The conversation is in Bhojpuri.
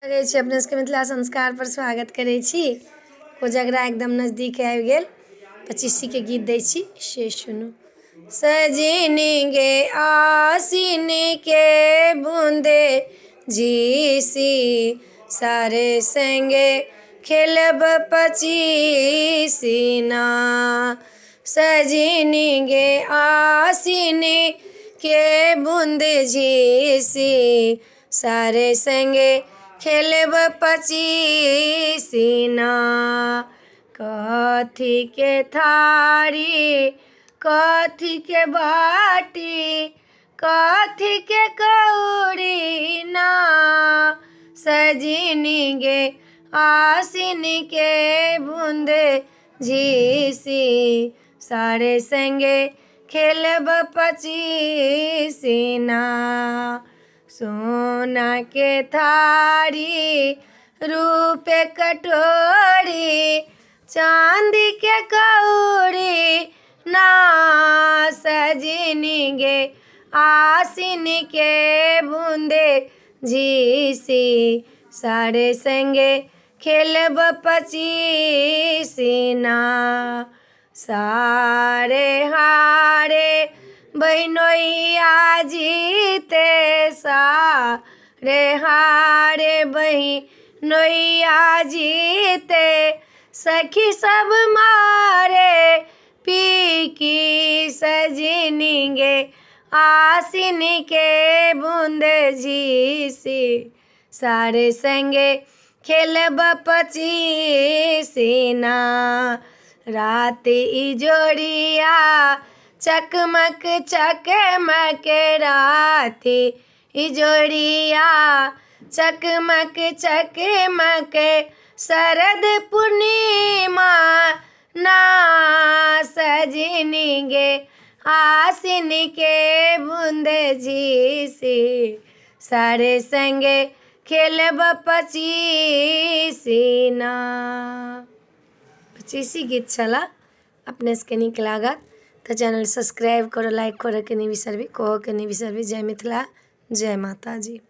करै छी अपने सबके मिथिला संस्कार पर स्वागत करै छी। कोजगरा एकदम नजदीक आबि गेल। 25 के गीत दै छी से सुनू। सजनी गे आसिन के बूंदे झीसी सारे संगे खेलब 25 ना। सजनी गे आसिन के बूंद झीसी सारे संगे खेलब 25 ना। कथी के थारी कथी के बाटी कथी के कौड़ी ना। सजनी गे आसिन के बूंद झीसी सारे संगे खेलब 25 ना। सोना के थारी रूपे कटोरी चांदी के कौड़ी ना। सजनी गे आसिन के बूंदे झीसी सारे संगे खेलब 25 ना। सारे हारे बहनोइया जीते सारे हारे बहनोइया जीते सखी सब मारे पीकी। सजनी गे आसिन के बूंद झीसी सारे संगे खेलब 25 ना। रात इजोरिया चकमक चकमक रात इजोरिया चकमक चकमक शरद पूर्णिमा ना। सजनी गे आसिन के बूंद झीसी सारे संगे खेलब 25 ना। 25 गीत छला। अपने सबके नीक लागत तो चैनल सब्सक्राइब करो, लाइक करो के नहीं बिसरबी, कहो के नहीं बिसरबी। जय मिथिला, जय माता जी।